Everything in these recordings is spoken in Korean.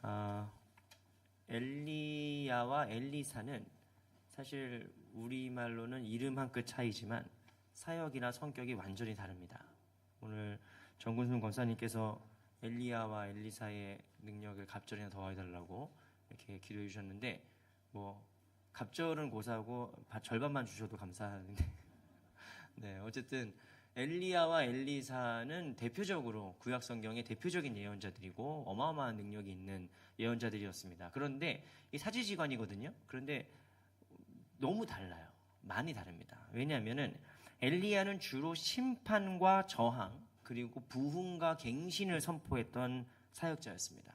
아, 엘리야와 엘리사는 사실 우리말로는 이름 한 끗 차이지만 사역이나 성격이 완전히 다릅니다. 오늘 정근순 권사님께서 엘리야와 엘리사의 능력을 갑절이나 더해달라고 이렇게 기도해 주셨는데, 뭐 갑절은 고사하고 절반만 주셔도 감사하는데 네, 어쨌든 엘리야와 엘리사는 대표적으로 구약 성경의 대표적인 예언자들이고 어마어마한 능력이 있는 예언자들이었습니다. 그런데 이 사제지간이거든요. 그런데 너무 달라요. 많이 다릅니다. 왜냐하면은 엘리야는 주로 심판과 저항 그리고 부흥과 갱신을 선포했던 사역자였습니다.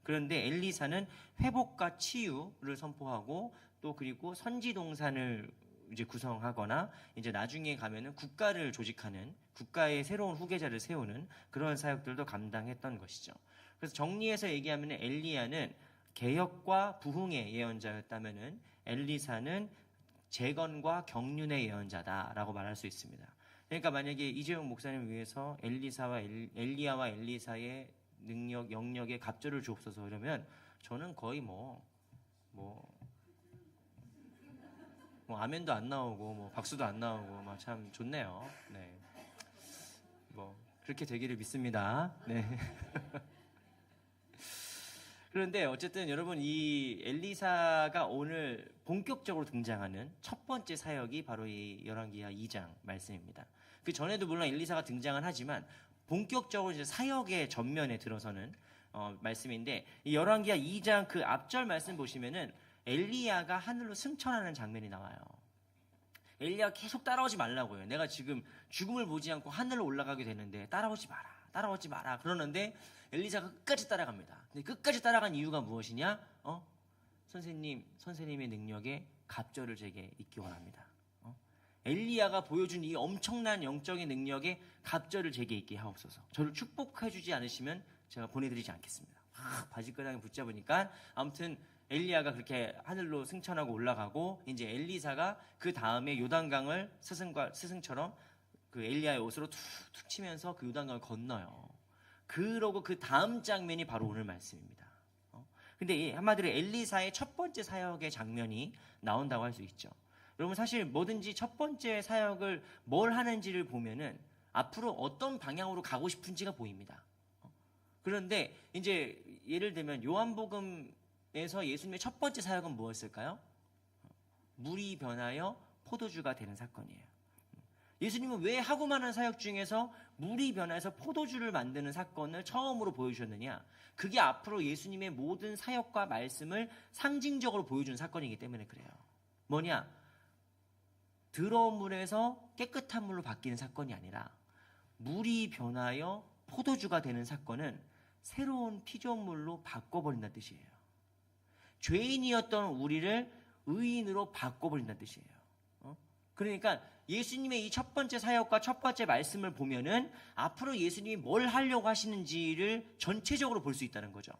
그런데 엘리사는 회복과 치유를 선포하고 또 그리고 선지 동산을 이제 구성하거나 이제 나중에 가면은 국가를 조직하는 국가의 새로운 후계자를 세우는 그런 사역들도 감당했던 것이죠. 그래서 정리해서 얘기하면 엘리야는 개혁과 부흥의 예언자였다면은 엘리사는 재건과 경륜의 예언자다라고 말할 수 있습니다. 그러니까 만약에 이재용 목사님을 위해서 엘리야와 엘리사의 능력, 영역에 갑절을 주옵소서 그러면 저는 거의 아멘도 안 나오고 뭐 박수도 안 나오고 막 참 좋네요. 네. 뭐 그렇게 되기를 믿습니다. 네. 그런데 어쨌든 여러분 이 엘리사가 오늘 본격적으로 등장하는 첫 번째 사역이 바로 이 열왕기하 2장 말씀입니다. 그 전에도 물론 엘리사가 등장은 하지만 본격적으로 이제 사역의 전면에 들어서는 말씀인데 이 열왕기하 2장 그 앞절 말씀 보시면은 엘리야가 하늘로 승천하는 장면이 나와요. 엘리야가 계속 따라오지 말라고요. 내가 지금 죽음을 보지 않고 하늘로 올라가게 되는데 따라오지 마라 그러는데 엘리사가 끝까지 따라갑니다. 근데 끝까지 따라간 이유가 무엇이냐? 선생님의 능력에 갑절을 제게 잊기 원합니다. 엘리야가 보여준 이 엄청난 영적인 능력에 갑절을 제게 잊게 하옵소서. 저를 축복해 주지 않으시면 제가 보내드리지 않겠습니다. 바지가랑에 붙잡으니까 아무튼 엘리야가 그렇게 하늘로 승천하고 올라가고 이제 엘리사가 그 다음에 요단강을 스승처럼 그 엘리야의 옷으로 툭툭 치면서 그 요단강을 건너요. 그러고 그 다음 장면이 바로 오늘 말씀입니다. 근데 한마디로 엘리사의 첫 번째 사역의 장면이 나온다고 할 수 있죠. 여러분 사실 뭐든지 첫 번째 사역을 뭘 하는지를 보면은 앞으로 어떤 방향으로 가고 싶은지가 보입니다. 그런데 이제 예를 들면 요한복음에서 예수님의 첫 번째 사역은 무엇일까요? 물이 변하여 포도주가 되는 사건이에요. 예수님은 왜 하고 많은 사역 중에서 물이 변해서 포도주를 만드는 사건을 처음으로 보여주셨느냐? 그게 앞으로 예수님의 모든 사역과 말씀을 상징적으로 보여준 사건이기 때문에 그래요. 뭐냐? 더러운 물에서 깨끗한 물로 바뀌는 사건이 아니라 물이 변하여 포도주가 되는 사건은 새로운 피조물로 바꿔버린다는 뜻이에요. 죄인이었던 우리를 의인으로 바꿔버린다는 뜻이에요. 그러니까 예수님의 이 첫 번째 사역과 첫 번째 말씀을 보면은 앞으로 예수님이 뭘 하려고 하시는지를 전체적으로 볼 수 있다는 거죠.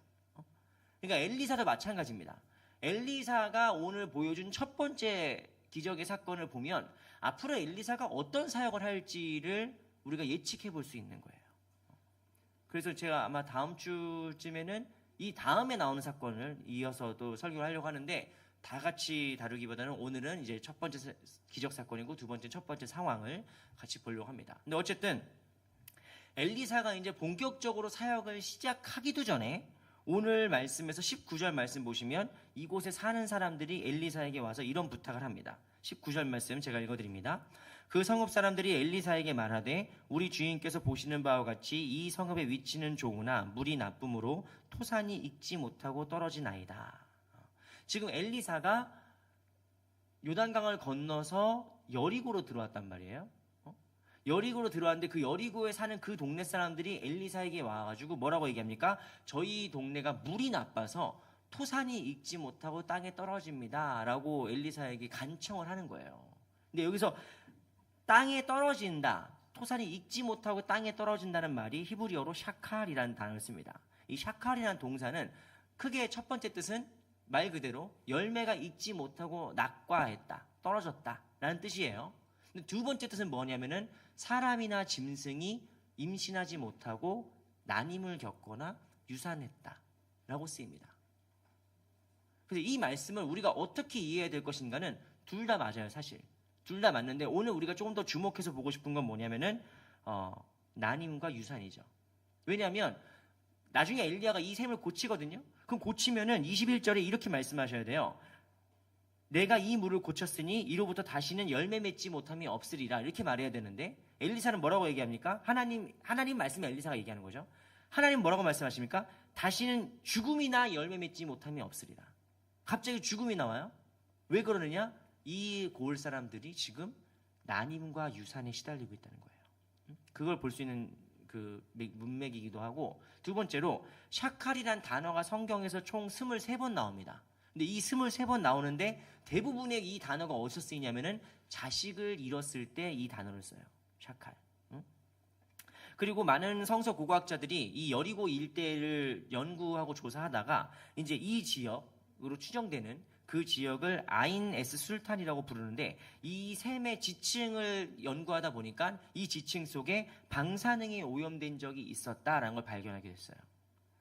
그러니까 엘리사도 마찬가지입니다. 엘리사가 오늘 보여준 첫 번째 기적의 사건을 보면 앞으로 엘리사가 어떤 사역을 할지를 우리가 예측해 볼 수 있는 거예요. 그래서 제가 아마 다음 주쯤에는 이 다음에 나오는 사건을 이어서도 설교를 하려고 하는데 다 같이 다루기보다는 오늘은 이제 첫 번째 기적 사건이고 두 번째 첫 번째 상황을 같이 보려고 합니다. 근데 어쨌든 엘리사가 이제 본격적으로 사역을 시작하기도 전에 오늘 말씀에서 19절 말씀 보시면 이곳에 사는 사람들이 엘리사에게 와서 이런 부탁을 합니다. 19절 말씀 제가 읽어드립니다. 그 성읍 사람들이 엘리사에게 말하되 우리 주인께서 보시는 바와 같이 이 성읍의 위치는 좋으나 물이 나쁨으로 토산이 익지 못하고 떨어지나이다. 지금 엘리사가 요단강을 건너서 여리고로 들어왔단 말이에요. 여리고로 들어왔는데 그 여리고에 사는 그 동네 사람들이 엘리사에게 와가지고 뭐라고 얘기합니까? 저희 동네가 물이 나빠서 토산이 익지 못하고 땅에 떨어집니다 라고 엘리사에게 간청을 하는 거예요. 근데 여기서 땅에 떨어진다, 토산이 익지 못하고 땅에 떨어진다는 말이 히브리어로 샤칼이라는 단어를 씁니다. 이 샤칼이라는 동사는 크게 첫 번째 뜻은 말 그대로 열매가 익지 못하고 낙과했다, 떨어졌다 라는 뜻이에요. 근데 두 번째 뜻은 뭐냐면은 사람이나 짐승이 임신하지 못하고 난임을 겪거나 유산했다 라고 쓰입니다. 그래서 이 말씀을 우리가 어떻게 이해해야 될 것인가는 둘 다 맞아요, 사실. 둘 다 맞는데 오늘 우리가 조금 더 주목해서 보고 싶은 건 뭐냐면은 난임과 유산이죠. 왜냐하면 나중에 엘리야가 이 셈을 고치거든요. 그럼 고치면은 21절에 이렇게 말씀하셔야 돼요. 내가 이 물을 고쳤으니 이로부터 다시는 열매 맺지 못함이 없으리라. 이렇게 말해야 되는데 엘리사는 뭐라고 얘기합니까? 하나님 말씀에 엘리사가 얘기하는 거죠. 하나님 뭐라고 말씀하십니까? 다시는 죽음이나 열매 맺지 못함이 없으리라. 갑자기 죽음이 나와요. 왜 그러느냐? 이 고을 사람들이 지금 난임과 유산에 시달리고 있다는 거예요. 그걸 볼 수 있는 그 문맥이기도 하고, 두 번째로 샤칼이란 단어가 성경에서 총 23번 나옵니다. 근데 이 23번 나오는데 대부분의 이 단어가 어디서 쓰이냐면은 자식을 잃었을 때 이 단어를 써요. 샤칼. 그리고 많은 성서 고고학자들이 이 여리고 일대를 연구하고 조사하다가 이제 이 지역으로 추정되는 그 지역을 아인 에스 술탄이라고 부르는데, 이 셈의 지층을 연구하다 보니까 이 지층 속에 방사능이 오염된 적이 있었다라는 걸 발견하게 됐어요.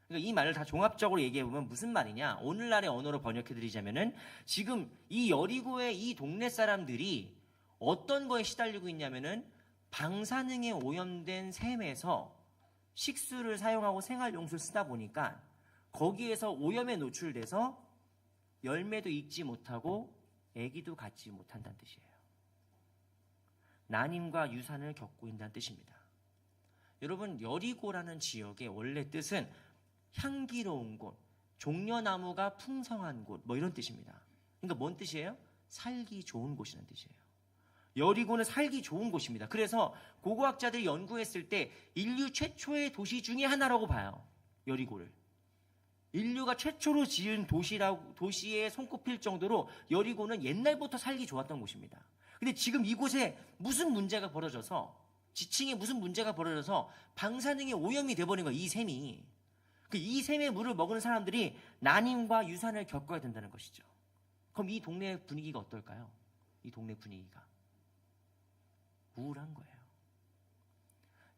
그러니까 이 말을 다 종합적으로 얘기해보면 무슨 말이냐, 오늘날의 언어로 번역해드리자면은 지금 이 여리고의 이 동네 사람들이 어떤 거에 시달리고 있냐면은 방사능에 오염된 셈에서 식수를 사용하고 생활용수를 쓰다 보니까 거기에서 오염에 노출돼서 열매도 익지 못하고 아기도 갖지 못한다는 뜻이에요. 난임과 유산을 겪고 있다는 뜻입니다. 여러분, 여리고라는 지역의 원래 뜻은 향기로운 곳, 종려나무가 풍성한 곳, 뭐 이런 뜻입니다. 그러니까 뭔 뜻이에요? 살기 좋은 곳이라는 뜻이에요. 여리고는 살기 좋은 곳입니다. 그래서 고고학자들이 연구했을 때 인류 최초의 도시 중에 하나라고 봐요. 여리고를. 인류가 최초로 지은 도시에 손꼽힐 정도로 여리고는 옛날부터 살기 좋았던 곳입니다. 근데 지금 이곳에 무슨 문제가 벌어져서, 지층에 무슨 문제가 벌어져서 방사능에 오염이 돼버린 거예요. 이 셈이. 이 셈의 물을 먹는 사람들이 난임과 유산을 겪어야 된다는 것이죠. 그럼 이 동네 분위기가 어떨까요? 이 동네 분위기가 우울한 거예요.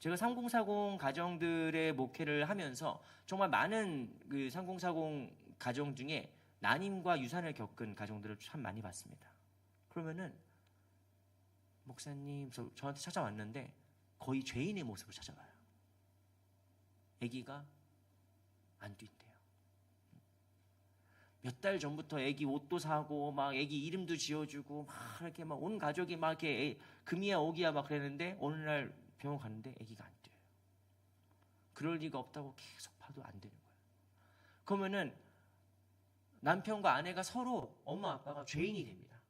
제가 3040 가정들의 목회를 하면서 정말 많은 그 3040 가정 중에 난임과 유산을 겪은 가정들을 참 많이 봤습니다. 그러면은 목사님 저한테 찾아왔는데 거의 죄인의 모습으로 찾아와요. 아기가 안 뛴대요. 몇 달 전부터 아기 옷도 사고 막 아기 이름도 지어주고 막 이렇게 막 온 가족이 막 이렇게 금이야 오기야 막 그랬는데 어느 날 병원 갔는데 아기가 안 뛰어요. 그럴 리가 없다고 계속 봐도 안 되는 거예요. 그러면은 남편과 아내가 서로 엄마 아빠가 죄인이 됩니다.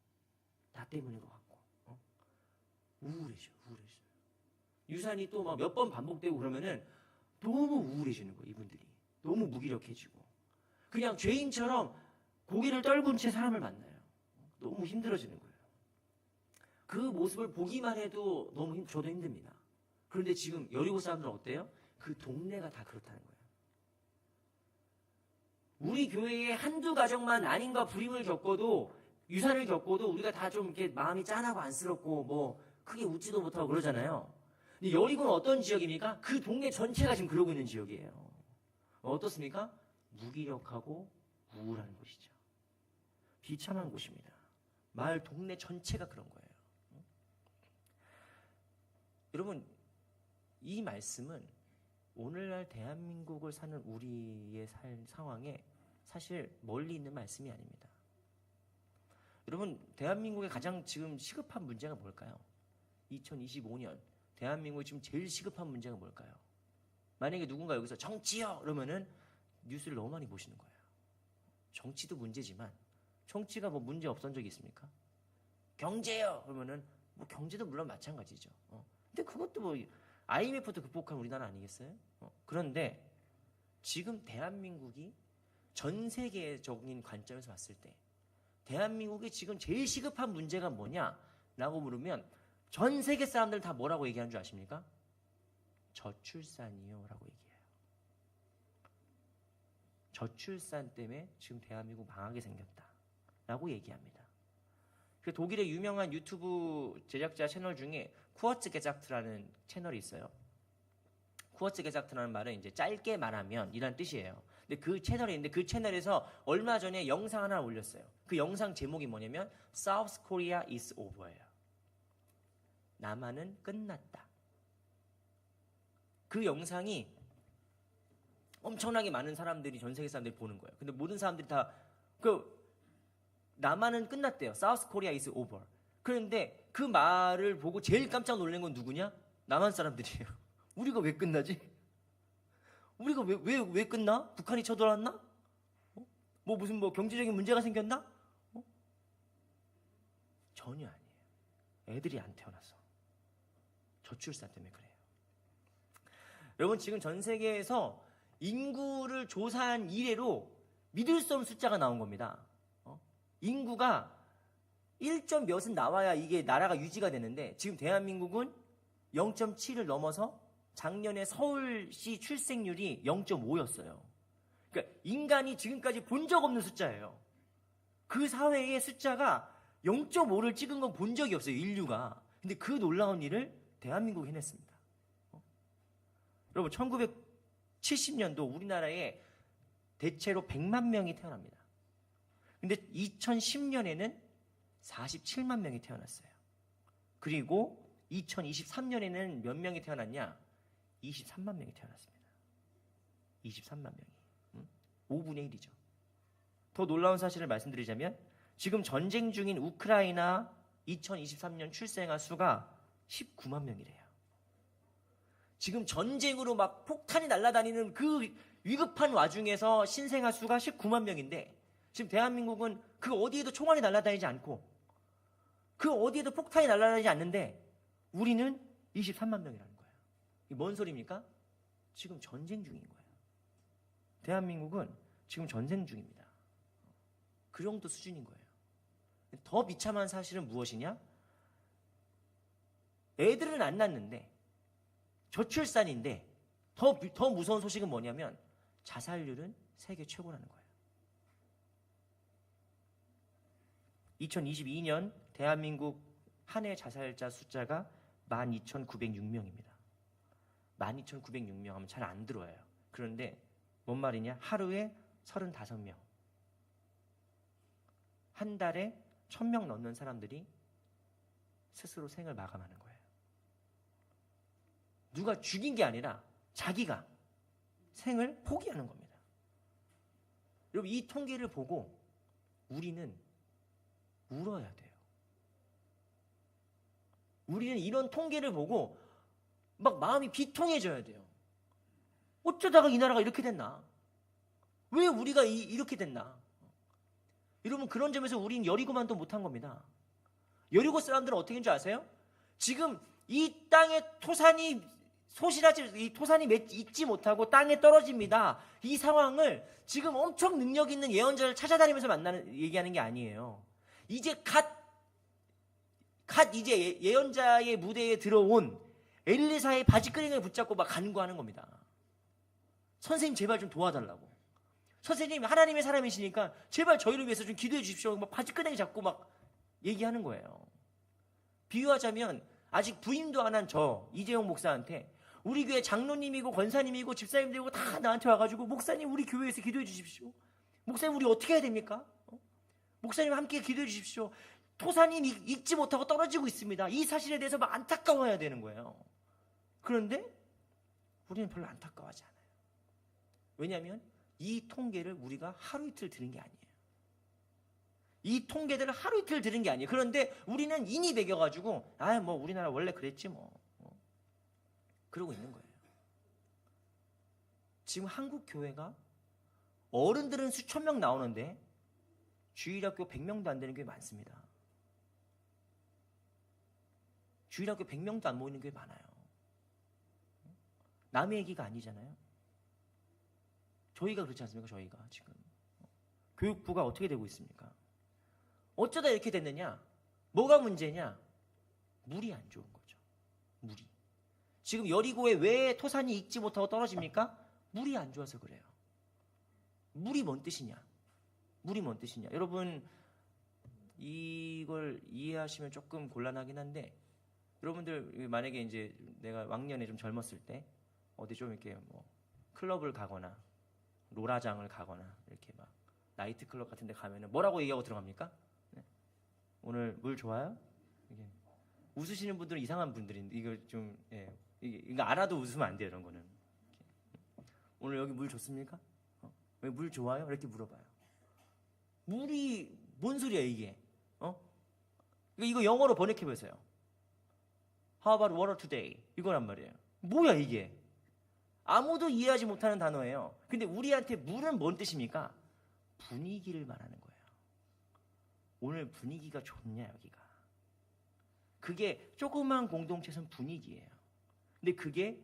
나 때문인 것 같고 우울해져. 유산이 또 막 몇 번 반복되고 그러면은 너무 우울해지는 거예요. 이분들이 너무 무기력해지고 그냥 죄인처럼 고개를 떨군 채 사람을 만나요. 너무 힘들어지는 거예요. 그 모습을 보기만 해도 저도 힘듭니다. 그런데 지금 여리고 사람들은 어때요? 그 동네가 다 그렇다는 거예요. 우리 교회에 한두 가정만 난임과 불임을 겪어도, 유산을 겪어도 우리가 다 좀 이렇게 마음이 짠하고 안쓰럽고 뭐 크게 웃지도 못하고 그러잖아요. 근데 여리고는 어떤 지역입니까? 그 동네 전체가 지금 그러고 있는 지역이에요. 어떻습니까? 무기력하고 우울한 곳이죠. 비참한 곳입니다. 마을 동네 전체가 그런 거예요. 여러분, 이 말씀은 오늘날 대한민국을 사는 우리의 상황에 사실 멀리 있는 말씀이 아닙니다. 여러분, 대한민국의 가장 지금 시급한 문제가 뭘까요? 2025년 대한민국이 지금 제일 시급한 문제가 뭘까요? 만약에 누군가 여기서 정치요! 그러면은 뉴스를 너무 많이 보시는 거예요. 정치도 문제지만 정치가 뭐 문제 없었던 적이 있습니까? 경제요! 그러면은 뭐 경제도 물론 마찬가지죠. 근데 그것도 뭐 IMF도 극복한 우리나라 아니겠어요? 그런데 지금 대한민국이 전 세계적인 관점에서 봤을 때 대한민국이 지금 제일 시급한 문제가 뭐냐라고 물으면 전 세계 사람들 다 뭐라고 얘기하는 줄 아십니까? 저출산이요 라고 얘기해요. 저출산 때문에 지금 대한민국 망하게 생겼다 라고 얘기합니다. 독일의 유명한 유튜브 제작자 채널 중에 쿠어츠 게작트라는 채널이 있어요. 쿠어츠 게작트라는 말은 이제 짧게 말하면 이란 뜻이에요. 근데 그 채널에 있는데 그 채널에서 얼마 전에 영상 하나 올렸어요. 그 영상 제목이 뭐냐면 South Korea is over예요. 남한은 끝났다. 그 영상이 엄청나게 많은 사람들이, 전 세계 사람들이 보는 거예요. 근데 모든 사람들이 다 남한은 끝났대요. South Korea is over. 그런데 그 말을 보고 제일 깜짝 놀란 건 누구냐? 남한 사람들이에요. 우리가 왜 끝나지? 우리가 왜 끝나? 북한이 쳐들어왔나? 무슨 경제적인 문제가 생겼나? 전혀 아니에요. 애들이 안 태어나서. 저출산 때문에 그래요. 여러분, 지금 전 세계에서 인구를 조사한 이래로 믿을 수 없는 숫자가 나온 겁니다. 인구가 1점 몇은 나와야 이게 나라가 유지가 되는데 지금 대한민국은 0.7을 넘어서 작년에 서울시 출생률이 0.5였어요. 그러니까 인간이 지금까지 본 적 없는 숫자예요. 그 사회의 숫자가 0.5를 찍은 건 본 적이 없어요, 인류가. 근데 그 놀라운 일을 대한민국이 해냈습니다. 여러분, 1970년도 우리나라에 대체로 100만 명이 태어납니다. 근데 2010년에는 47만 명이 태어났어요. 그리고 2023년에는 몇 명이 태어났냐? 23만 명이 태어났습니다. 23만 명이. 5분의 1이죠. 더 놀라운 사실을 말씀드리자면 지금 전쟁 중인 우크라이나 2023년 출생아 수가 19만 명이래요. 지금 전쟁으로 막 폭탄이 날아다니는 그 위급한 와중에서 신생아 수가 19만 명인데 지금 대한민국은 그 어디에도 총알이 날아다니지 않고 그 어디에도 폭탄이 날아다니지 않는데 우리는 23만 명이라는 거예요. 이게 뭔 소리입니까? 지금 전쟁 중인 거예요. 대한민국은 지금 전쟁 중입니다. 그 정도 수준인 거예요. 더 비참한 사실은 무엇이냐? 애들은 안 낳는데 저출산인데 더 무서운 소식은 뭐냐면 자살률은 세계 최고라는 거예요. 2022년 대한민국 한 해 자살자 숫자가 12,906명입니다. 12,906명 하면 잘 안 들어와요. 그런데 뭔 말이냐? 하루에 35명. 한 달에 1,000명 넘는 사람들이 스스로 생을 마감하는 거예요. 누가 죽인 게 아니라 자기가 생을 포기하는 겁니다. 여러분, 이 통계를 보고 우리는 울어야 돼요. 우리는 이런 통계를 보고 막 마음이 비통해져야 돼요. 어쩌다가 이 나라가 이렇게 됐나? 왜 우리가 이렇게 됐나? 여러분, 그런 점에서 우리는 여리고만도 못한 겁니다. 여리고 사람들은 어떻게 했는지 아세요? 지금 이 땅에 토산이 잊지 못하고 땅에 떨어집니다. 이 상황을 지금 엄청 능력 있는 예언자를 찾아다니면서 얘기하는 게 아니에요. 이제 갓 이제 예언자의 무대에 들어온 엘리사의 바지끄레기를 붙잡고 막 간구하는 겁니다. 선생님, 제발 좀 도와달라고. 선생님, 하나님의 사람이시니까 제발 저희를 위해서 좀 기도해 주십시오. 막 바지끄레기 잡고 막 얘기하는 거예요. 비유하자면 아직 부임도 안 한 저 이재용 목사한테 우리 교회 장로님이고 권사님이고 집사님들이고 다 나한테 와가지고 목사님, 우리 교회에서 기도해 주십시오. 목사님, 우리 어떻게 해야 됩니까? 목사님, 함께 기도해 주십시오. 토산이 잊지 못하고 떨어지고 있습니다. 이 사실에 대해서 막 안타까워해야 되는 거예요. 그런데 우리는 별로 안타까워하지 않아요. 왜냐하면 이 통계를 우리가 하루 이틀 들은 게 아니에요. 이 통계들을 하루 이틀 들은 게 아니에요. 그런데 우리는 인이 배겨가지고 우리나라 원래 그랬지 그러고 있는 거예요. 지금 한국 교회가 어른들은 수천 명 나오는데 주일학교 100명도 안 되는 교회 많습니다. 주일학교 100명도 안 모이는 교회 많아요. 남의 얘기가 아니잖아요. 저희가 그렇지 않습니까? 저희가 지금 교육부가 어떻게 되고 있습니까? 어쩌다 이렇게 됐느냐? 뭐가 문제냐? 물이 안 좋은 거죠. 물이. 지금 여리고에 왜 토산이 익지 못하고 떨어집니까? 물이 안 좋아서 그래요. 물이 뭔 뜻이냐? 물이 뭔 뜻이냐? 여러분, 이걸 이해하시면 조금 곤란하긴 한데, 여러분들 만약에 이제 내가 왕년에 좀 젊었을 때 어디 좀 이렇게 클럽을 가거나 로라장을 가거나 이렇게 막 나이트클럽 같은 데 가면은 뭐라고 얘기하고 들어갑니까? 네. 오늘 물 좋아요? 이게 웃으시는 분들은 이상한 분들인데 이거 좀 이거 알아도 웃으면 안 돼요. 이런 거는. 오늘 여기 물 좋습니까? 여기 물 좋아요? 이렇게 물어봐요. 물이 뭔 소리야 이게? 이거 영어로 번역해 보세요. How about water today? 이거란 말이에요. 뭐야 이게? 아무도 이해하지 못하는 단어예요. 근데 우리한테 물은 뭔 뜻입니까? 분위기를 말하는 거예요. 오늘 분위기가 좋냐 여기가. 그게 조그만 공동체에서는 분위기예요. 근데 그게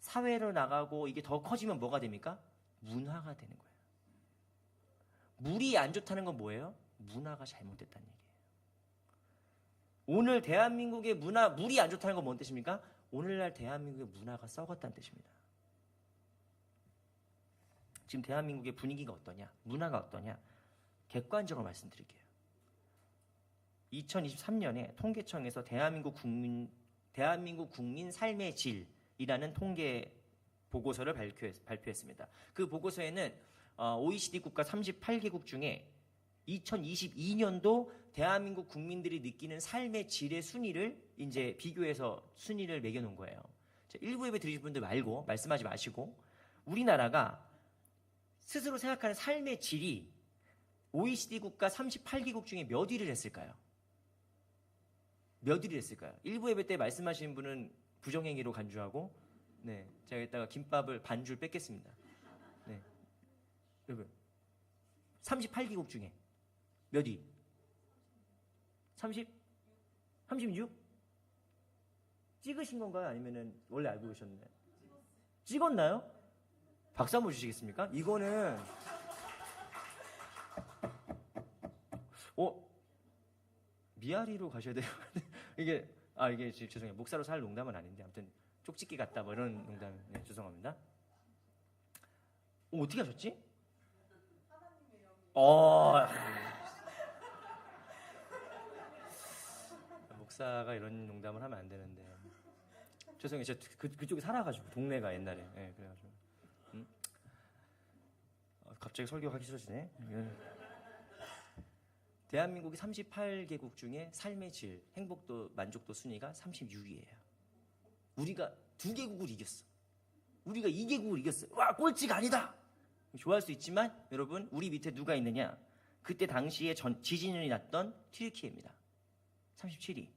사회로 나가고 이게 더 커지면 뭐가 됩니까? 문화가 되는 거예요. 물이 안 좋다는 건 뭐예요? 문화가 잘못됐다는 얘기예요. 오늘 대한민국의 물이 안 좋다는 건 뭔 뜻입니까? 오늘날 대한민국의 문화가 썩었다는 뜻입니다. 지금 대한민국의 분위기가 어떠냐? 문화가 어떠냐? 객관적으로 말씀드릴게요. 2023년에 통계청에서 대한민국 국민 삶의 질이라는 통계 보고서를 발표했습니다. 그 보고서에는 OECD 국가 38개국 중에 2022년도 대한민국 국민들이 느끼는 삶의 질의 순위를 이제 비교해서 순위를 매겨놓은 거예요. 일부 예배 드리신 분들 말고 말씀하지 마시고 우리나라가 스스로 생각하는 삶의 질이 OECD 국가 38개국 중에 몇 위를 했을까요? 몇 위를 했을까요? 일부 예배 때 말씀하시는 분은 부정행위로 간주하고 네, 제가 이따가 김밥을 반줄 뺏겠습니다. 네. 여러분 38개국 중에 몇 위? 36? 찍으신 건가요? 아니면 원래 알고 계셨나요? 찍었나요? 박수 한번 주시겠습니까? 이거는 미아리로 가셔야 돼요. 이게 죄송해요. 목사로 살 농담은 아닌데 아무튼 쪽집기 같다 뭐 이런 농담. 네, 죄송합니다. 어떻게 하셨지? 목사가 이런 농담을 하면 안 되는데 죄송해요. 제가 그쪽에 살아가지고 동네가 옛날에 그래가지고 갑자기 설교하기 싫어지네. 대한민국이 38개국 중에 삶의 질, 행복도, 만족도 순위가 36위예요. 우리가 2개국을 이겼어. 우리가 2개국을 이겼어요. 와, 꼴찌가 아니다. 좋아할 수 있지만 여러분 우리 밑에 누가 있느냐? 그때 당시에 지진이 났던 튀르키예입니다. 37위.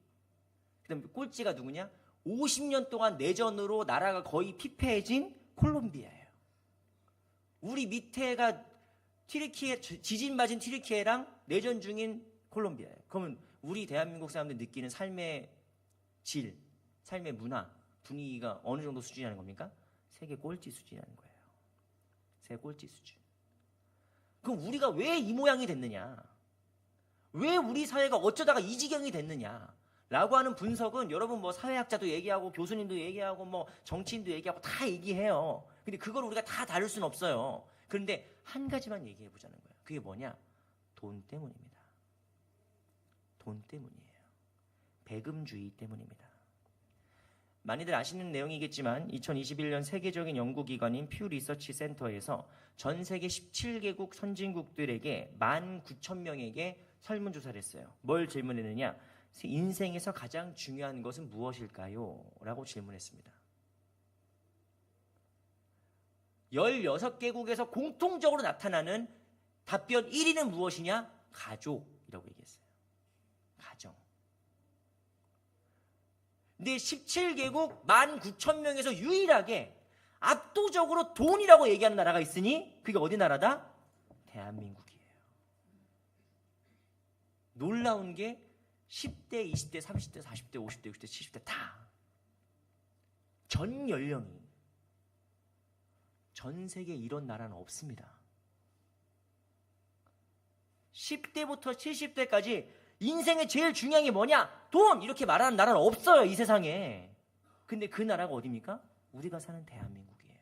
그다음 꼴찌가 누구냐? 50년 동안 내전으로 나라가 거의 피폐해진 콜롬비아예요. 우리 밑에가 튀르키예, 지진 맞은 튀르키예랑 내전 중인 콜롬비아예요. 그러면 우리 대한민국 사람들 느끼는 삶의 질, 삶의 문화, 분위기가 어느 정도 수준이라는 겁니까? 세계 꼴찌 수준이라는 거예요. 세계 꼴찌 수준. 그럼 우리가 왜 이 모양이 됐느냐? 왜 우리 사회가 어쩌다가 이 지경이 됐느냐? 라고 하는 분석은 여러분 뭐 사회학자도 얘기하고 교수님도 얘기하고 뭐 정치인도 얘기하고 다 얘기해요. 근데 그걸 우리가 다 다룰 수는 없어요. 그런데 한 가지만 얘기해 보자는 거예요. 그게 뭐냐? 돈 때문입니다. 돈 때문이에요. 배금주의 때문입니다. 많이들 아시는 내용이겠지만 2021년 세계적인 연구기관인 퓨 리서치 센터에서 전 세계 17개국 선진국들에게 19,000명에게 설문조사를 했어요. 뭘 질문했느냐? 인생에서 가장 중요한 것은 무엇일까요? 라고 질문했습니다. 16개국에서 공통적으로 나타나는 답변 1위는 무엇이냐? 가족이라고 얘기했어요. 가정. 근데 17개국 19,000명에서 유일하게 압도적으로 돈이라고 얘기하는 나라가 있으니 그게 어디 나라다? 대한민국이에요. 놀라운 게 10대, 20대, 30대, 40대, 50대, 60대, 70대 다 전 연령이 전 세계에 이런 나라는 없습니다. 10대부터 70대까지 인생에 제일 중요한 게 뭐냐? 돈! 이렇게 말하는 나라는 없어요, 이 세상에. 근데 그 나라가 어디입니까? 우리가 사는 대한민국이에요.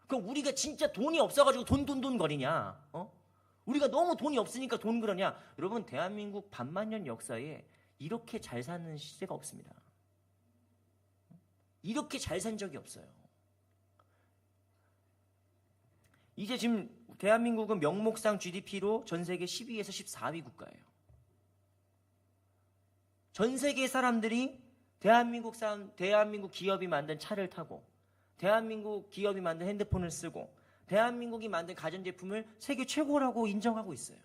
그럼 우리가 진짜 돈이 없어가지고 돈 거리냐? 우리가 너무 돈이 없으니까 돈 그러냐? 여러분, 대한민국 반만년 역사에 이렇게 잘 사는 시대가 없습니다. 이렇게 잘 산 적이 없어요. 이제 지금 대한민국은 명목상 GDP로 전 세계 12에서 14위 국가예요. 전 세계 사람들이 대한민국 기업이 만든 차를 타고, 대한민국 기업이 만든 핸드폰을 쓰고, 대한민국이 만든 가전제품을 세계 최고라고 인정하고 있어요.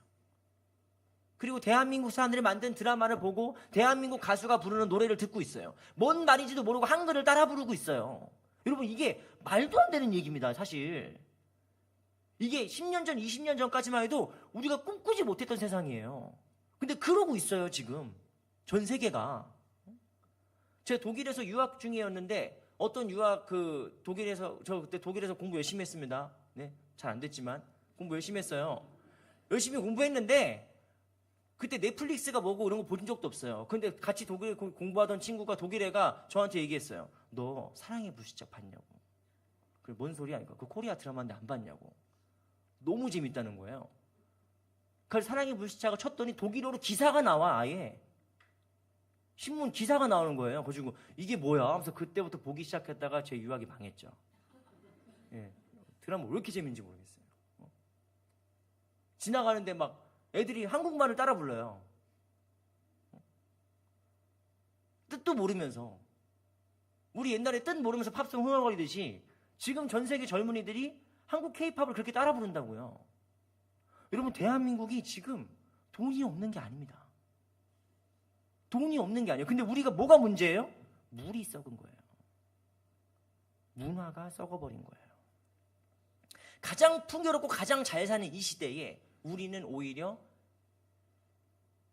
그리고 대한민국 사람들이 만든 드라마를 보고 대한민국 가수가 부르는 노래를 듣고 있어요. 뭔 말인지도 모르고 한글을 따라 부르고 있어요. 여러분, 이게 말도 안 되는 얘기입니다, 사실. 이게 10년 전, 20년 전까지만 해도 우리가 꿈꾸지 못했던 세상이에요. 근데 그러고 있어요, 지금. 전 세계가. 제가 독일에서 유학 중이었는데, 어떤 저 그때 독일에서 공부 열심히 했습니다. 네, 잘 안 됐지만 공부 열심히 했어요. 열심히 공부했는데 그때 넷플릭스가 뭐고 이런 거 본 적도 없어요. 근데 같이 독일 공부하던 친구가, 독일 애가 저한테 얘기했어요. 너 사랑의 불시착 봤냐고. 그래, 뭔 소리야 이거. 그 코리아 드라마인데 안 봤냐고. 너무 재밌다는 거예요. 그래서 사랑의 불시착을 쳤더니 독일어로 기사가 나와, 아예. 신문 기사가 나오는 거예요. 그래가지고 이게 뭐야 하면서 그때부터 보기 시작했다가 제 유학이 망했죠. 예, 드라마 왜 이렇게 재밌는지 모르겠어요. 지나가는데 막 애들이 한국말을 따라 불러요. 뜻도 모르면서. 우리 옛날에 뜻 모르면서 팝송 흥얼거리듯이 지금 전 세계 젊은이들이 한국 케이팝을 그렇게 따라 부른다고요. 여러분, 대한민국이 지금 돈이 없는 게 아닙니다. 돈이 없는 게 아니에요. 근데 우리가 뭐가 문제예요? 물이 썩은 거예요. 문화가 썩어버린 거예요. 가장 풍요롭고 가장 잘 사는 이 시대에 우리는 오히려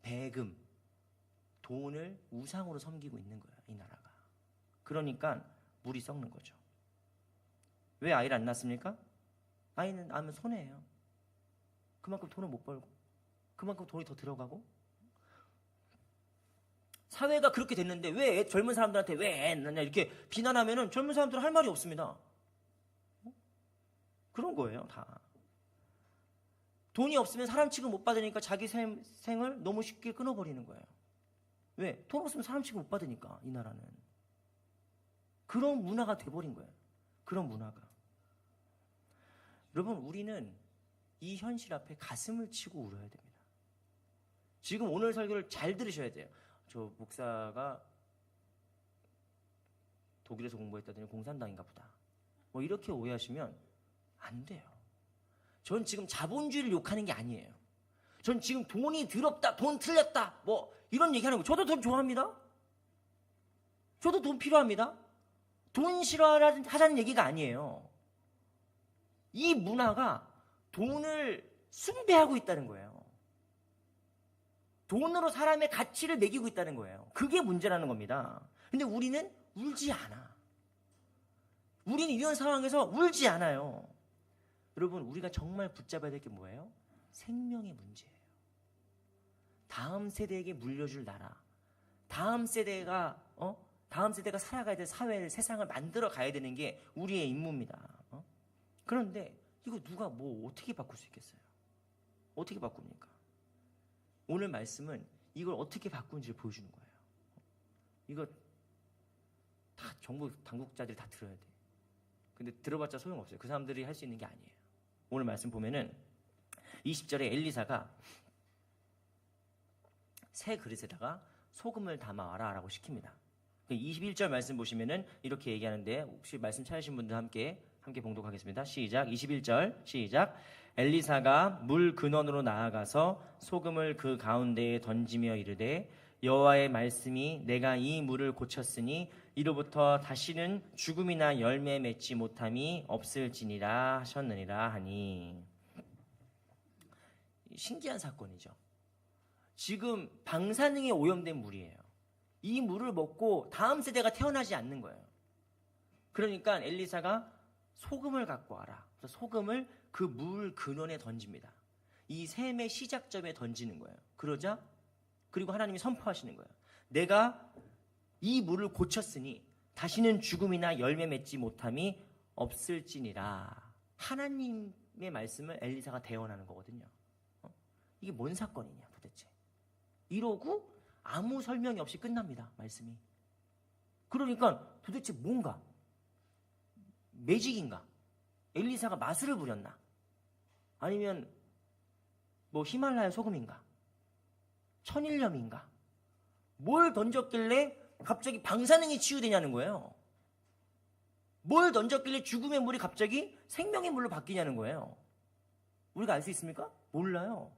배금, 돈을 우상으로 섬기고 있는 거예요, 이 나라가. 그러니까 물이 썩는 거죠. 왜 아이를 안 낳습니까? 아이는 낳으면 손해예요. 그만큼 돈을 못 벌고, 그만큼 돈이 더 들어가고. 사회가 그렇게 됐는데 왜 젊은 사람들한테 왜 애 낳냐 이렇게 비난하면은 젊은 사람들은 할 말이 없습니다. 그런 거예요, 다. 돈이 없으면 사람 취급 못 받으니까 자기 생을 너무 쉽게 끊어버리는 거예요. 왜? 돈 없으면 사람 취급 못 받으니까, 이 나라는. 그런 문화가 돼버린 거예요. 그런 문화가. 여러분, 우리는 이 현실 앞에 가슴을 치고 울어야 됩니다. 지금 오늘 설교를 잘 들으셔야 돼요. 저 목사가 독일에서 공부했다더니 공산당인가 보다. 뭐 이렇게 오해하시면 안 돼요. 전 지금 자본주의를 욕하는 게 아니에요. 전 지금 돈이 더럽다, 돈 틀렸다, 뭐 이런 얘기하는 거. 저도 돈 좋아합니다. 저도 돈 필요합니다. 돈 싫어하자는 얘기가 아니에요. 이 문화가 돈을 숭배하고 있다는 거예요. 돈으로 사람의 가치를 매기고 있다는 거예요. 그게 문제라는 겁니다. 근데 우리는 울지 않아. 우리는 이런 상황에서 울지 않아요. 여러분, 우리가 정말 붙잡아야 될 게 뭐예요? 생명의 문제예요. 다음 세대에게 물려줄 나라, 다음 세대가 살아가야 될 사회를, 세상을 만들어 가야 되는 게 우리의 임무입니다. 그런데 이거 누가 뭐 어떻게 바꿀 수 있겠어요? 어떻게 바꿉니까? 오늘 말씀은 이걸 어떻게 바꾸는지를 보여주는 거예요. 이거 다 정부 당국자들이 다 들어야 돼. 근데 들어봤자 소용없어요. 그 사람들이 할 수 있는 게 아니에요. 오늘 말씀 보면은 20절에 엘리사가 새 그릇에다가 소금을 담아와라 라고 시킵니다. 21절 말씀 보시면은 이렇게 얘기하는데, 혹시 말씀 찾으신 분들 함께 봉독하겠습니다. 시작. 21절 시작. 엘리사가 물 근원으로 나아가서 소금을 그 가운데에 던지며 이르되, 여호와의 말씀이 내가 이 물을 고쳤으니 이로부터 다시는 죽음이나 열매 맺지 못함이 없을지니라 하셨느니라 하니. 신기한 사건이죠. 지금 방사능에 오염된 물이에요. 이 물을 먹고 다음 세대가 태어나지 않는 거예요. 그러니까 엘리사가 소금을 갖고 와라. 그래서 소금을 그 물 근원에 던집니다. 이 샘의 시작점에 던지는 거예요. 그러자 그리고 하나님이 선포하시는 거예요. 내가 이 물을 고쳤으니 다시는 죽음이나 열매 맺지 못함이 없을지니라. 하나님의 말씀을 엘리사가 대언하는 거거든요. 이게 뭔 사건이냐 도대체. 이러고 아무 설명이 없이 끝납니다. 말씀이. 그러니까 도대체 뭔가? 매직인가? 엘리사가 마술을 부렸나? 아니면 뭐 히말라야 소금인가? 천일염인가? 뭘 던졌길래 갑자기 방사능이 치유되냐는 거예요. 뭘 던졌길래 죽음의 물이 갑자기 생명의 물로 바뀌냐는 거예요. 우리가 알 수 있습니까? 몰라요.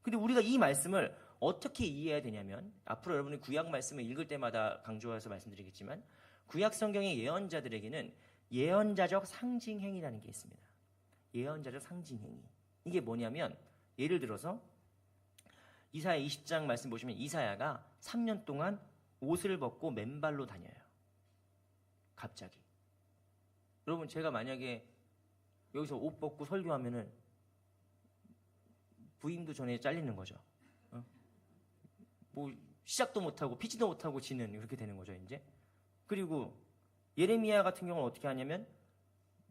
근데 우리가 이 말씀을 어떻게 이해해야 되냐면, 앞으로 여러분이 구약 말씀을 읽을 때마다 강조해서 말씀드리겠지만, 구약 성경의 예언자들에게는 예언자적 상징행위라는 게 있습니다. 예언자적 상징행위. 이게 뭐냐면, 예를 들어서 이사야 20장 말씀 보시면 이사야가 3년 동안 옷을 벗고 맨발로 다녀요. 갑자기. 여러분, 제가 만약에 여기서 옷 벗고 설교하면은 부임도 전에 잘리는 거죠. 뭐 시작도 못하고 피지도 못하고 지는, 그렇게 되는 거죠 이제. 그리고 예레미야 같은 경우는 어떻게 하냐면,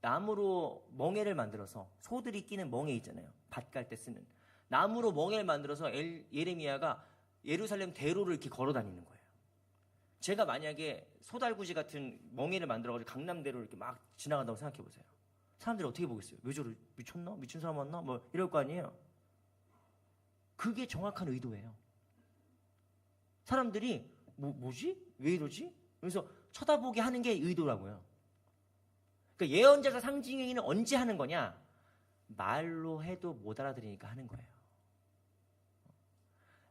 나무로 멍에를 만들어서, 소들이 끼는 멍에 있잖아요, 밭 갈 때 쓰는 나무로 멍에를 만들어서 예레미야가 예루살렘 대로를 이렇게 걸어 다니는 거예요. 제가 만약에 소달구지 같은 멍에를 만들어가지고 강남대로 이렇게 막 지나간다고 생각해 보세요. 사람들이 어떻게 보겠어요? 왜 저래? 미쳤나? 미친 사람 왔나? 뭐 이럴 거 아니에요. 그게 정확한 의도예요. 사람들이 뭐지? 왜 이러지? 그래서 쳐다보게 하는 게 의도라고요. 그러니까 예언자가 상징행위는 언제 하는 거냐? 말로 해도 못 알아들으니까 하는 거예요.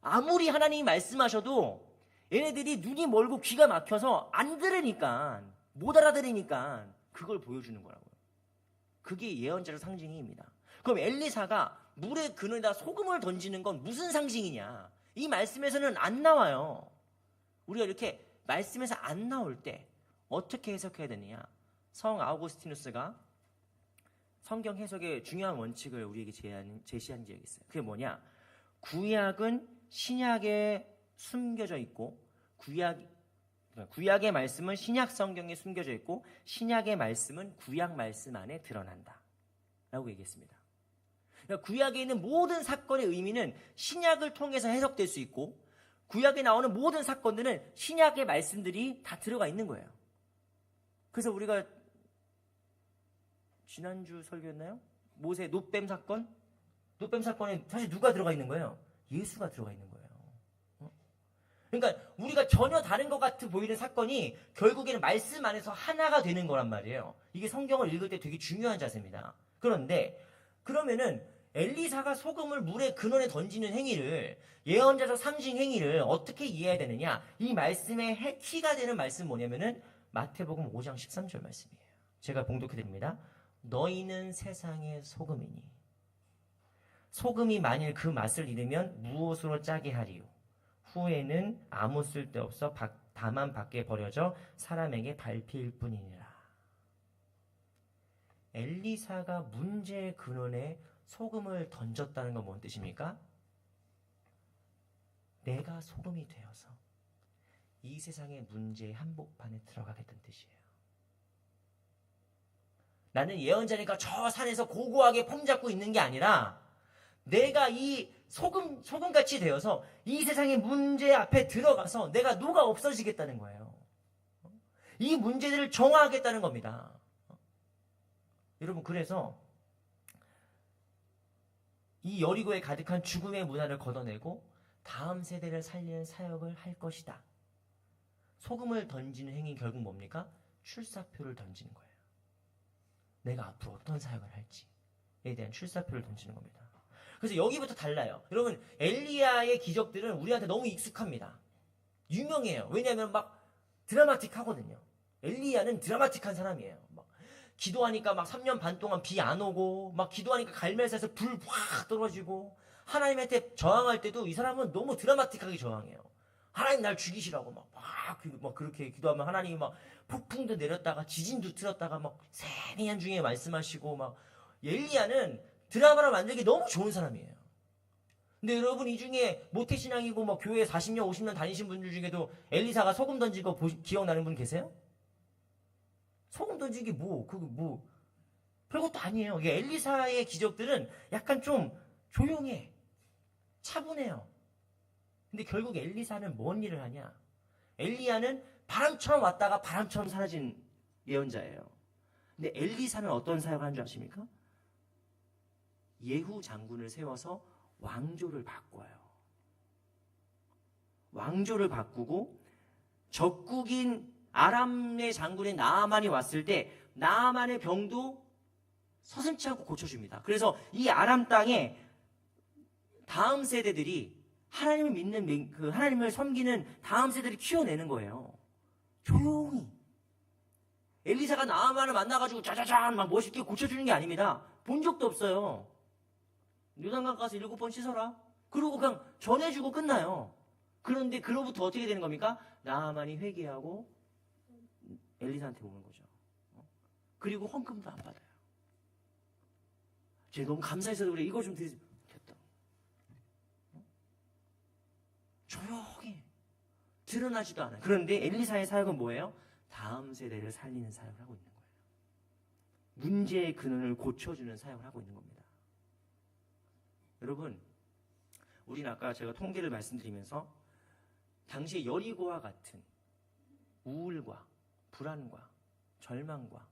아무리 하나님이 말씀하셔도 얘네들이 눈이 멀고 귀가 막혀서 안 들으니까, 못 알아들으니까 그걸 보여주는 거라고요. 그게 예언자적 상징입니다. 그럼 엘리사가 물의 근원에다 소금을 던지는 건 무슨 상징이냐? 이 말씀에서는 안 나와요. 우리가 이렇게 말씀에서 안 나올 때 어떻게 해석해야 되느냐? 성 아우구스티누스가 성경 해석의 중요한 원칙을 우리에게 제시한 적이 있어요. 그게 뭐냐? 구약은 신약에 숨겨져 있고, 구약의 말씀은 신약 성경에 숨겨져 있고, 신약의 말씀은 구약 말씀 안에 드러난다 라고 얘기했습니다. 그러니까 구약에 있는 모든 사건의 의미는 신약을 통해서 해석될 수 있고, 구약에 나오는 모든 사건들은 신약의 말씀들이 다 들어가 있는 거예요. 그래서 우리가 지난주 설교했나요? 모세 노뱀 사건? 노뱀 사건에 사실 누가 들어가 있는 거예요? 예수가 들어가 있는 거예요. 그러니까 우리가 전혀 다른 것 같아 보이는 사건이 결국에는 말씀 안에서 하나가 되는 거란 말이에요. 이게 성경을 읽을 때 되게 중요한 자세입니다. 그런데 그러면은 엘리사가 소금을 물의 근원에 던지는 행위를, 예언자적 상징 행위를 어떻게 이해해야 되느냐? 이 말씀의 키가 되는 말씀 뭐냐면은 마태복음 5장 13절 말씀이에요. 제가 봉독해 드립니다. 너희는 세상의 소금이니 소금이 만일 그 맛을 잃으면 무엇으로 짜게 하리요? 후에는 아무 쓸데없어 다만 밖에 버려져 사람에게 밟힐 뿐이니라. 엘리사가 문제의 근원에 소금을 던졌다는 건 뭔 뜻입니까? 내가 소금이 되어서 이 세상의 문제의 한복판에 들어가겠다는 뜻이에요. 나는 예언자니까 저 산에서 고고하게 폼 잡고 있는 게 아니라, 내가 이 소금같이 되어서 이 세상의 문제 앞에 들어가서 내가 녹아 없어지겠다는 거예요. 이 문제들을 정화하겠다는 겁니다. 여러분, 그래서 이 여리고에 가득한 죽음의 문화를 걷어내고 다음 세대를 살리는 사역을 할 것이다. 소금을 던지는 행위 결국 뭡니까? 출사표를 던지는 거예요. 내가 앞으로 어떤 사역을 할지에 대한 출사표를 던지는 겁니다. 그래서 여기부터 달라요. 여러분, 엘리야의 기적들은 우리한테 너무 익숙합니다. 유명해요. 왜냐하면 막 드라마틱하거든요. 엘리야는 드라마틱한 사람이에요. 막 기도하니까 막 3년 반 동안 비 안 오고, 막 기도하니까 갈멜사에서 불 확 떨어지고, 하나님한테 저항할 때도 이 사람은 너무 드라마틱하게 저항해요. 하나님 날 죽이시라고 막 그렇게 기도하면 하나님이 막 폭풍도 내렸다가 지진도 틀었다가 막 세미한 중에 말씀하시고, 막 엘리야는 드라마를 만들기 너무 좋은 사람이에요. 근데 여러분, 이 중에 모태신앙이고 뭐 교회 40년 50년 다니신 분들 중에도 엘리사가 소금 던진 거 기억나는 분 계세요? 소금 던지기 별것도 아니에요. 이게 엘리사의 기적들은 약간 좀 조용해, 차분해요. 근데 결국 엘리사는 뭔 일을 하냐? 엘리야는 바람처럼 왔다가 바람처럼 사라진 예언자예요. 근데 엘리사는 어떤 사역을 하는 줄 아십니까? 예후 장군을 세워서 왕조를 바꿔요. 왕조를 바꾸고 적국인 아람의 장군인 나아만이 왔을 때 나아만의 병도 서슴지 않고 고쳐줍니다. 그래서 이 아람 땅에 다음 세대들이 하나님을 믿는 그 하나님을 섬기는 다음 세대를 키워내는 거예요. 조용히. 엘리사가 나아만을 만나가지고 짜자잔 막 멋있게 고쳐주는 게 아닙니다. 본 적도 없어요. 요단강 가서 7번 씻어라. 그러고 그냥 전해주고 끝나요. 그런데 그로부터 어떻게 되는 겁니까? 나아만이 회개하고 엘리사한테 오는 거죠. 그리고 헌금도 안 받아요. 제가 너무 감사해서 그래. 이거 좀 드리지. 됐다. 조용히. 드러나지도 않아요. 그런데 엘리사의 사역은 뭐예요? 다음 세대를 살리는 사역을 하고 있는 거예요. 문제의 근원을 고쳐주는 사역을 하고 있는 겁니다. 여러분, 우리는 아까 제가 통계를 말씀드리면서 당시 여리고와 같은 우울과 불안과 절망과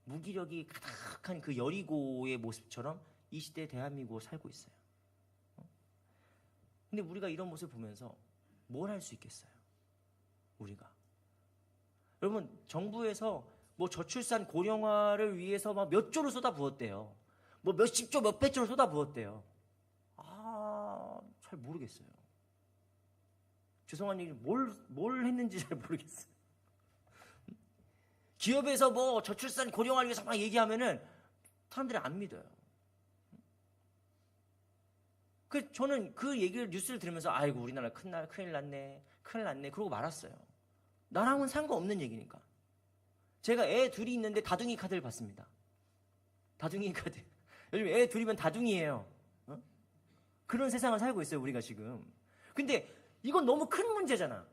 무기력이 가득한 그 여리고의 모습처럼 이 시대의 대한민국을 살고 있어요. 근데 우리가 이런 모습을 보면서 뭘 할 수 있겠어요? 우리가. 여러분, 정부에서 뭐 저출산 고령화를 위해서 막 몇 조를 쏟아부었대요. 뭐 몇십 조, 몇백 조를 쏟아부었대요. 잘 모르겠어요. 죄송한 얘기, 뭘 했는지 잘 모르겠어요. 기업에서 뭐 저출산 고령화를 위해서 막 얘기하면은 사람들이 안 믿어요. 저는 그 얘기를 뉴스를 들으면서 아이고 우리나라 큰일 났네 그러고 말았어요. 나랑은 상관없는 얘기니까. 제가 애 둘이 있는데 다둥이 카드를 받습니다. 다둥이 카드. 요즘 애 둘이면 다둥이에요. 그런 세상을 살고 있어요, 우리가 지금. 근데 이건 너무 큰 문제잖아.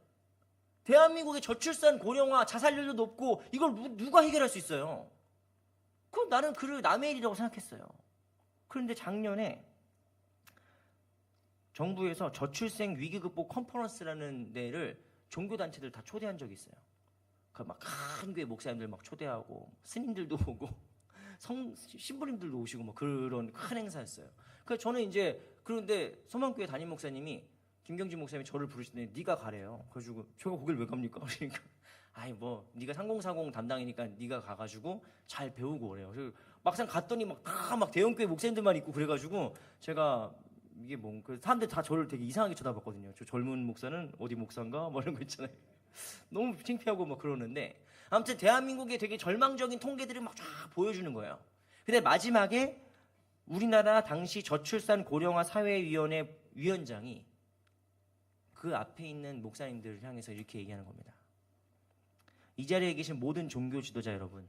대한민국의 저출산 고령화 자살률도 높고 이걸 누가 해결할 수 있어요? 그럼 나는 그를 남의 일이라고 생각했어요. 그런데 작년에 정부에서 저출생 위기 극복 컨퍼런스라는 데를 종교단체들 다 초대한 적이 있어요. 그 막 큰 교회 목사님들 막 초대하고 스님들도 오고 신부님들도 오시고 뭐 그런 큰 행사였어요. 그래서 저는 이제 그런데 소망교회 담임 목사님이 김경진 목사님이 저를 부르시더니 네가 가래요. 그래가지고 제가 거길 왜 갑니까? 그러니까 아이 뭐 네가 3040 담당이니까 네가 가가지고 잘 배우고 그래요. 그래서 막상 갔더니 막 대형교회 목사님들만 있고 그래가지고 제가 이게 그 사람들 다 저를 되게 이상하게 쳐다봤거든요. 저 젊은 목사는 어디 목사인가? 뭐 이런 거 있잖아요. 너무 창피하고 막 그러는데 아무튼 대한민국의 되게 절망적인 통계들을 막 쫙 보여주는 거예요. 근데 마지막에 우리나라 당시 저출산 고령화 사회위원회 위원장이 그 앞에 있는 목사님들을 향해서 이렇게 얘기하는 겁니다. 이 자리에 계신 모든 종교 지도자 여러분,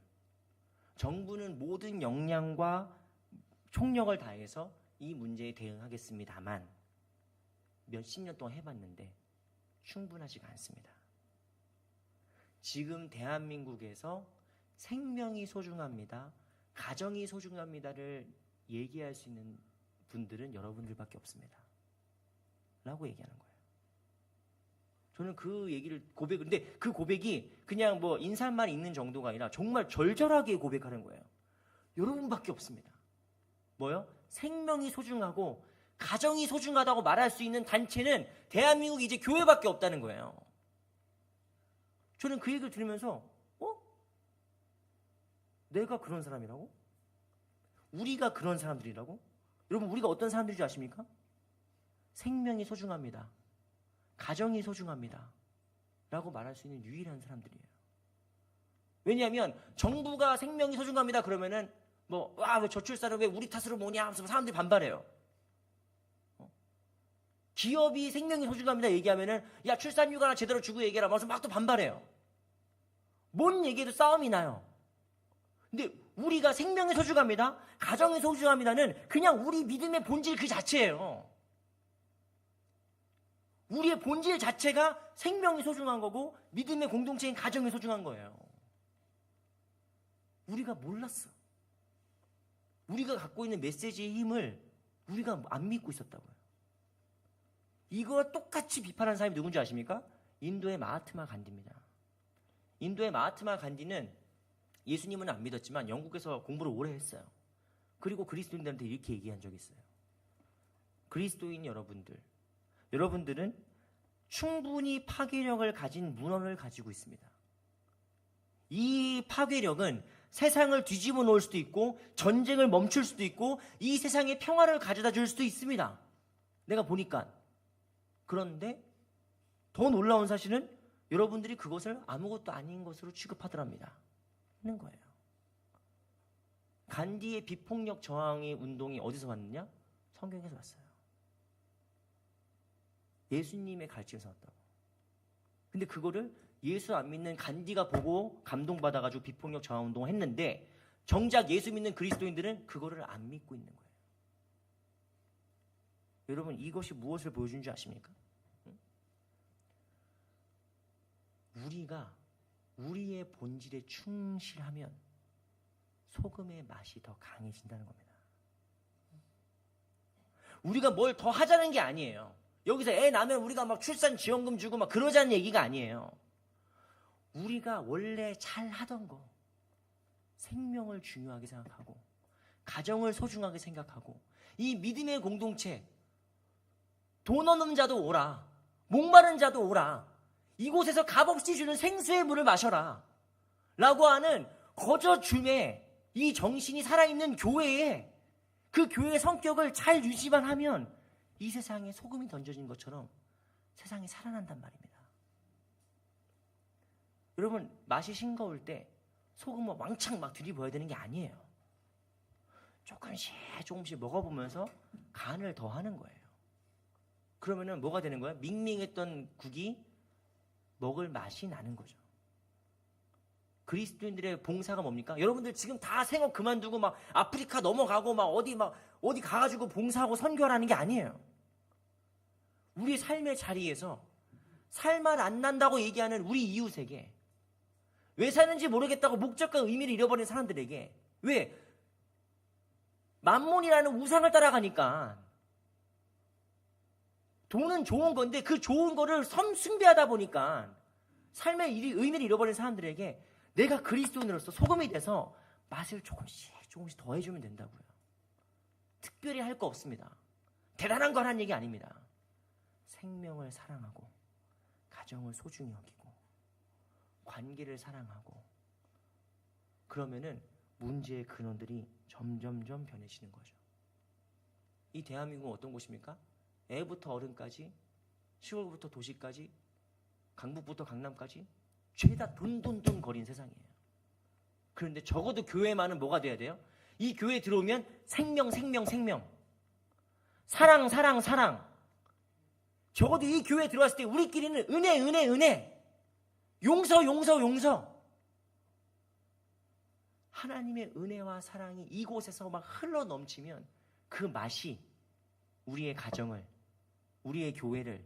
정부는 모든 역량과 총력을 다해서 이 문제에 대응하겠습니다만 몇십 년 동안 해봤는데 충분하지가 않습니다. 지금 대한민국에서 생명이 소중합니다, 가정이 소중합니다를 얘기할 수 있는 분들은 여러분들밖에 없습니다 라고 얘기하는 거예요. 저는 그 얘기를 근데 그 고백이 그냥 뭐 인사말 있는 정도가 아니라 정말 절절하게 고백하는 거예요. 여러분밖에 없습니다. 뭐요? 생명이 소중하고 가정이 소중하다고 말할 수 있는 단체는 대한민국이 이제 교회밖에 없다는 거예요. 저는 그 얘기를 들으면서 내가 그런 사람이라고? 우리가 그런 사람들이라고? 여러분, 우리가 어떤 사람들인지 아십니까? 생명이 소중합니다, 가정이 소중합니다 라고 말할 수 있는 유일한 사람들이에요. 왜냐하면 정부가 생명이 소중합니다 그러면은 왜 저출산을 왜 우리 탓으로 뭐냐 하면서 사람들이 반발해요. 기업이 생명이 소중합니다 얘기하면은 야 출산휴가나 제대로 주고 얘기해라 하면서 막 또 반발해요. 뭔 얘기해도 싸움이 나요. 근데 우리가 생명이 소중합니다, 가정이 소중합니다는 그냥 우리 믿음의 본질 그 자체예요. 우리의 본질 자체가 생명이 소중한 거고 믿음의 공동체인 가정이 소중한 거예요. 우리가 몰랐어. 우리가 갖고 있는 메시지의 힘을 우리가 안 믿고 있었다고요. 이거와 똑같이 비판하는 사람이 누군지 아십니까? 인도의 마하트마 간디입니다. 인도의 마하트마 간디는 예수님은 안 믿었지만 영국에서 공부를 오래 했어요. 그리고 그리스도인들한테 이렇게 얘기한 적이 있어요. 그리스도인 여러분들은 충분히 파괴력을 가진 문헌을 가지고 있습니다. 이 파괴력은 세상을 뒤집어 놓을 수도 있고 전쟁을 멈출 수도 있고 이 세상에 평화를 가져다 줄 수도 있습니다. 내가 보니까. 그런데 더 놀라운 사실은 여러분들이 그것을 아무것도 아닌 것으로 취급하더랍니다. 하는 거예요. 간디의 비폭력 저항의 운동이 어디서 왔느냐? 성경에서 왔어요. 예수님의 가르침에서 왔다고. 근데 그거를 예수 안 믿는 간디가 보고 감동받아가지고 비폭력 저항 운동을 했는데 정작 예수 믿는 그리스도인들은 그거를 안 믿고 있는 거예요. 여러분 이것이 무엇을 보여준 줄 아십니까? 우리가 우리의 본질에 충실하면 소금의 맛이 더 강해진다는 겁니다. 우리가 뭘 더 하자는 게 아니에요. 여기서 애 낳으면 우리가 막 출산 지원금 주고 막 그러자는 얘기가 아니에요. 우리가 원래 잘 하던 거, 생명을 중요하게 생각하고 가정을 소중하게 생각하고 이 믿음의 공동체, 돈 없는 자도 오라, 목마른 자도 오라, 이곳에서 값없이 주는 생수의 물을 마셔라 라고 하는 거저 줌에 이 정신이 살아있는 교회에 그 교회의 성격을 잘 유지만 하면 이 세상에 소금이 던져진 것처럼 세상이 살아난단 말입니다. 여러분 맛이 싱거울 때 소금을 왕창 막 들이부어야 되는 게 아니에요. 조금씩 먹어보면서 간을 더하는 거예요. 그러면은 뭐가 되는 거예요? 밍밍했던 국이 먹을 맛이 나는 거죠. 그리스도인들의 봉사가 뭡니까? 여러분들 지금 다 생업 그만두고 막 아프리카 넘어가고 막 어디 가가지고 봉사하고 선교하라는 게 아니에요. 우리 삶의 자리에서 살맛 안 난다고 얘기하는 우리 이웃에게, 왜 사는지 모르겠다고 목적과 의미를 잃어버린 사람들에게, 왜? 만몬이라는 우상을 따라가니까 돈은 좋은 건데 그 좋은 거를 숭배하다 보니까 삶의 의미를 잃어버린 사람들에게 내가 그리스도인으로서 소금이 돼서 맛을 조금씩 더해주면 된다고요. 특별히 할 거 없습니다. 대단한 거 하라는 얘기 아닙니다. 생명을 사랑하고 가정을 소중히 여기고 관계를 사랑하고 그러면은 문제의 근원들이 점점점 변해지는 거죠. 이 대한민국은 어떤 곳입니까? 애부터 어른까지, 시골부터 도시까지, 강북부터 강남까지 죄다 돈 거린 세상이에요. 그런데 적어도 교회만은 뭐가 돼야 돼요? 이 교회에 들어오면 생명, 사랑. 적어도 이 교회에 들어왔을 때 우리끼리는 은혜, 용서. 하나님의 은혜와 사랑이 이곳에서 막 흘러 넘치면 그 맛이 우리의 가정을, 우리의 교회를,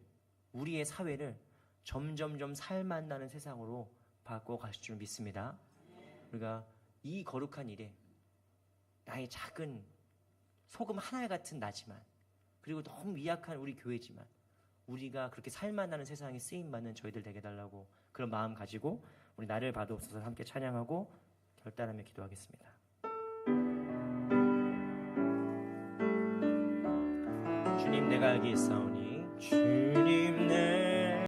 우리의 사회를 점점점 살맛 나는 세상으로 바꿔가실 줄 믿습니다. 우리가 이 거룩한 일에 나의 작은 소금 하나 같은 나지만, 그리고 너무 미약한 우리 교회지만 우리가 그렇게 살맛 나는 세상에 쓰임받는 저희들 되게 달라고 그런 마음 가지고 우리 나를 받아옵소서 함께 찬양하고 결단하며 기도하겠습니다. 주님 내가 알기에 있사오니, 주님 내가